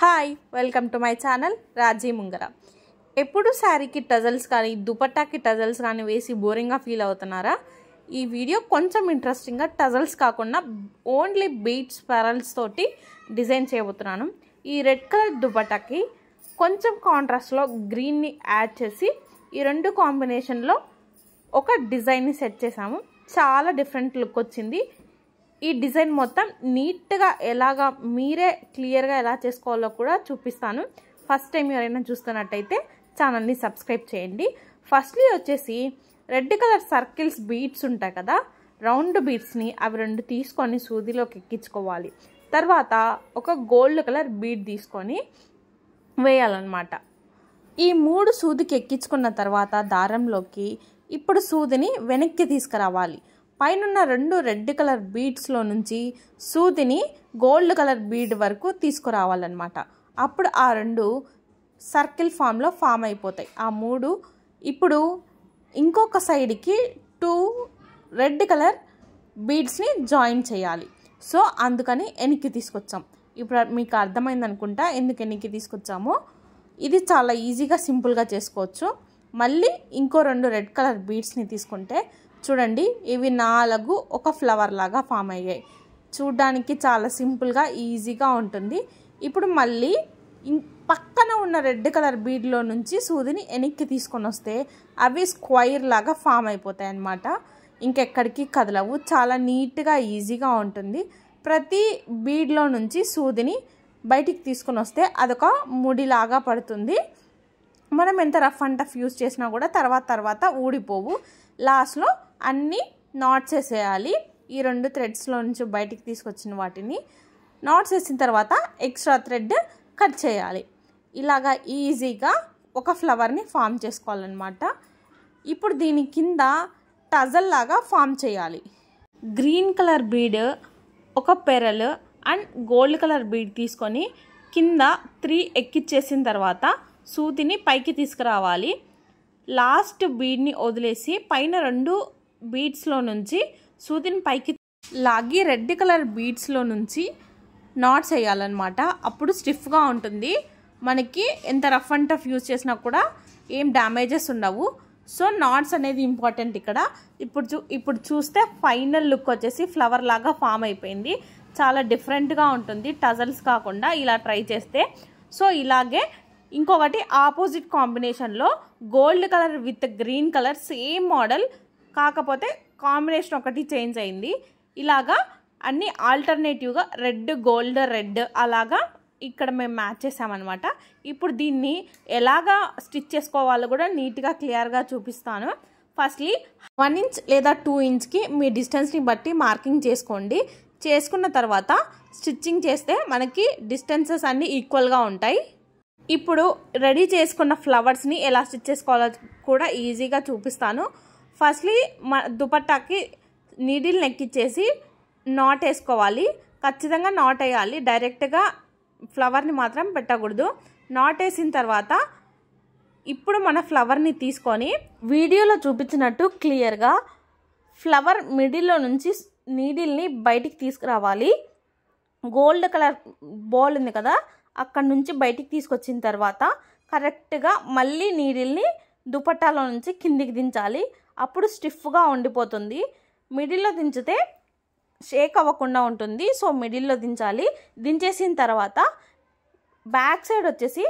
Hi welcome to my channel Raji Mungara. ఎప్పుడు శారీకి tassels కానీ దుపట్టాకి టజల్స్ కానీ వేసి బోరింగ్గా ఫీల్ అవుతున్నారా? ఈ వీడియో కొంచెం ఇంట్రెస్టింగ్గా టజల్స్ కాకుండా ఓన్లీ బీడ్స్ పెరల్స్ తోటి డిజైన్ చేయబోతున్నాను. ఈ రెడ్ కలర్ దుపట్టాకి కొంచెం కాంట్రాస్ట్లో గ్రీన్ని యాడ్ చేసి ఈ రెండు కాంబినేషన్లో ఒక డిజైన్ని సెట్ చేసాము. చాలా డిఫరెంట్ లుక్ వచ్చింది. ఈ డిజైన్ మొత్తం నీట్గా ఎలాగా మీరే క్లియర్గా ఎలా చేసుకోవాలో కూడా చూపిస్తాను. ఫస్ట్ టైం ఎవరైనా చూస్తున్నట్టయితే ఛానల్ని సబ్స్క్రైబ్ చేయండి. ఫస్ట్లీ వచ్చేసి రెడ్ కలర్ సర్కిల్స్ బీడ్స్ ఉంటాయి కదా, రౌండ్ బీడ్స్ని అవి రెండు తీసుకొని సూదిలోకి ఎక్కించుకోవాలి. తర్వాత ఒక గోల్డ్ కలర్ బీడ్ తీసుకొని వేయాలన్నమాట. ఈ మూడు సూదికి ఎక్కించుకున్న తర్వాత దారంలోకి ఇప్పుడు సూదిని వెనక్కి తీసుకురావాలి. పైన రెండు రెడ్ కలర్ బీడ్స్లో నుంచి సూదిని గోల్డ్ కలర్ బీడ్ వరకు తీసుకురావాలన్నమాట. అప్పుడు ఆ రెండు సర్కిల్ ఫామ్లో ఫామ్ అయిపోతాయి. ఆ మూడు ఇప్పుడు ఇంకొక సైడ్కి 2 రెడ్ కలర్ బీడ్స్ని జాయిన్ చేయాలి. సో అందుకని వెనక్కి తీసుకొచ్చాం. ఇప్పుడు మీకు అర్థమైంది అనుకుంటా ఎందుకు వెనక్కి తీసుకొచ్చామో. ఇది చాలా ఈజీగా సింపుల్గా చేసుకోవచ్చు. మళ్ళీ ఇంకో 2 రెడ్ కలర్ బీడ్స్ని తీసుకుంటే చూడండి, ఇవి 4 ఒక ఫ్లవర్ లాగా ఫామ్ అయ్యాయి. చూడ్డానికి చాలా సింపుల్గా ఈజీగా ఉంటుంది. ఇప్పుడు మళ్ళీ పక్కన ఉన్న రెడ్ కలర్ బీడ్లో నుంచి సూదిని వెనక్కి తీసుకొని వస్తే అవి స్క్వైర్ లాగా ఫామ్ అయిపోతాయి అన్నమాట. ఇంకెక్కడికి కదలవు. చాలా నీట్గా ఈజీగా ఉంటుంది. ప్రతి బీడ్లో నుంచి సూదిని బయటికి తీసుకొని వస్తే అదొక ముడిలాగా పడుతుంది. మనం ఎంత రఫ్ అండ్ టఫ్ యూస్ చేసినా కూడా తర్వాత ఊడిపోవు. లాస్ట్లో అన్నీ నాట్స్ వేసేయాలి. ఈ 2 థ్రెడ్స్లో నుంచి బయటికి తీసుకొచ్చిన వాటిని నాట్స్ వేసిన తర్వాత ఎక్స్ట్రా థ్రెడ్ కట్ చేయాలి. ఇలాగా ఈజీగా ఒక ఫ్లవర్ని ఫామ్ చేసుకోవాలన్నమాట. ఇప్పుడు దీని కింద టజల్ లాగా ఫామ్ చేయాలి. గ్రీన్ కలర్ బీడ్, ఒక pearl and gold colour bead తీసుకొని కింద 3 ఎక్కిచ్చేసిన తర్వాత సూదిని పైకి తీసుకురావాలి. లాస్ట్ బీడ్ని వదిలేసి పైన 2 బీడ్స్లో నుంచి సూదిని పైకి లాగి రెడ్ కలర్ బీడ్స్లో నుంచి నాట్స్ వేయాలన్నమాట. అప్పుడు స్టిఫ్గా ఉంటుంది. మనకి ఎంత రఫ్ అండ్ టఫ్ యూజ్ చేసినా కూడా ఏం డ్యామేజెస్ ఉండవు. సో నాట్స్ అనేది ఇంపార్టెంట్ ఇక్కడ. ఇప్పుడు చూస్తే ఫైనల్ లుక్ వచ్చేసి ఫ్లవర్ లాగా ఫామ్ అయిపోయింది. చాలా డిఫరెంట్గా ఉంటుంది టజల్స్ కాకుండా ఇలా ట్రై చేస్తే. సో ఇలాగే ఇంకొకటి ఆపోజిట్ కాంబినేషన్లో gold colour with green colour same model, కాకపోతే కాంబినేషన్ ఒకటి చేంజ్ అయింది. ఇలాగా అన్నీ ఆల్టర్నేటివ్గా రెడ్ గోల్డ్ రెడ్ అలాగా ఇక్కడ మేము మ్యాచ్ చేసామన్నమాట. ఇప్పుడు దీన్ని ఎలాగా స్టిచ్ చేసుకోవాలో కూడా నీట్గా క్లియర్గా చూపిస్తాను. ఫస్ట్లీ 1 ఇంచ్ లేదా 2 ఇంచ్కి మీ డిస్టెన్స్ని బట్టి మార్కింగ్ చేసుకోండి. చేసుకున్న తర్వాత స్టిచ్చింగ్ చేస్తే మనకి డిస్టెన్సెస్ అన్నీ ఈక్వల్గా ఉంటాయి. ఇప్పుడు రెడీ చేసుకున్న ఫ్లవర్స్ని ఎలా స్టిచ్ చేసుకోవాలో కూడా ఈజీగా చూపిస్తాను. ఫస్ట్లీ దుపట్టాకి నీడిల్ని ఎక్కిచ్చేసి నాట్ వేసుకోవాలి. ఖచ్చితంగా నాట్ వేయాలి. డైరెక్ట్గా ఫ్లవర్ని మాత్రం పెట్టకూడదు. నాట్ వేసిన తర్వాత ఇప్పుడు మన ఫ్లవర్ని తీసుకొని వీడియోలో చూపించినట్టు క్లియర్గా ఫ్లవర్ మిడిల్లో నుంచి నీడిల్ని బయటికి తీసుకురావాలి. గోల్డ్ కలర్ బాల్ ఉంది కదా, అక్కడ నుంచి బయటికి తీసుకొచ్చిన తర్వాత కరెక్ట్గా మళ్ళీ నీడిల్ని దుపట్టాలో నుంచి కిందికి దించాలి. అప్పుడు స్టిఫ్గా ఉండిపోతుంది. మిడిల్లో దించితే షేక్ అవ్వకుండా ఉంటుంది. సో మిడిల్లో దించాలి. దించేసిన తర్వాత బ్యాక్ సైడ్ వచ్చేసి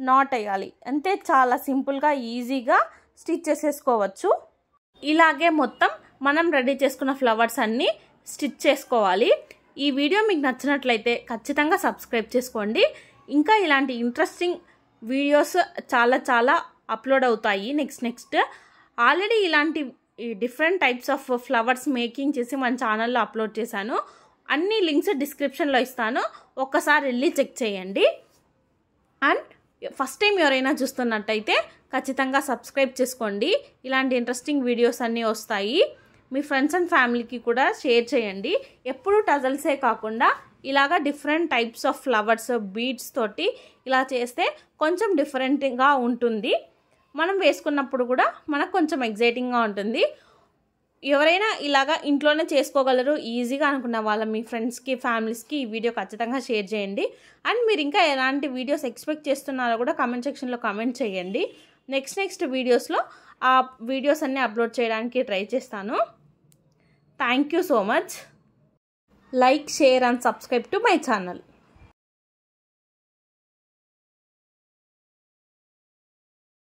నాట్ వేయాలి. అంతే, చాలా సింపుల్గా ఈజీగా స్టిచ్ చేసేసుకోవచ్చు. ఇలాగే మొత్తం మనం రెడీ చేసుకున్న ఫ్లవర్స్ అన్నీ స్టిచ్ చేసుకోవాలి. ఈ వీడియో మీకు నచ్చినట్లయితే ఖచ్చితంగా సబ్స్క్రైబ్ చేసుకోండి. ఇంకా ఇలాంటి ఇంట్రెస్టింగ్ వీడియోస్ చాలా అప్లోడ్ అవుతాయి నెక్స్ట్. ఆల్రెడీ ఇలాంటి different types of flowers making చేసి మన ఛానల్లో అప్లోడ్ చేశాను. అన్ని లింక్స్ డిస్క్రిప్షన్లో ఇస్తాను. ఒక్కసారి వెళ్ళి చెక్ చేయండి. అండ్ ఫస్ట్ టైం ఎవరైనా చూస్తున్నట్టయితే ఖచ్చితంగా సబ్స్క్రైబ్ చేసుకోండి. ఇలాంటి ఇంట్రెస్టింగ్ వీడియోస్ అన్నీ వస్తాయి. మీ ఫ్రెండ్స్ అండ్ ఫ్యామిలీకి కూడా షేర్ చేయండి. ఎప్పుడు టజల్సే కాకుండా ఇలాగా different types of flowers beads తోటి ఇలా చేస్తే కొంచెం డిఫరెంట్గా ఉంటుంది. మనం వేసుకున్నప్పుడు కూడా మనకు కొంచెం ఎగ్జైటింగ్గా ఉంటుంది. ఎవరైనా ఇలాగా ఇంట్లోనే చేసుకోగలరు ఈజీగా అనుకున్న వాళ్ళ మీ ఫ్రెండ్స్కి ఫ్యామిలీస్కి ఈ వీడియో ఖచ్చితంగా షేర్ చేయండి. అండ్ మీరు ఇంకా ఎలాంటి వీడియోస్ ఎక్స్పెక్ట్ చేస్తున్నారో కూడా కామెంట్ సెక్షన్లో కామెంట్ చేయండి. నెక్స్ట్ వీడియోస్లో ఆ వీడియోస్ అన్నీ అప్లోడ్ చేయడానికి ట్రై చేస్తాను. Thank you so much. Like, share and subscribe to my channel.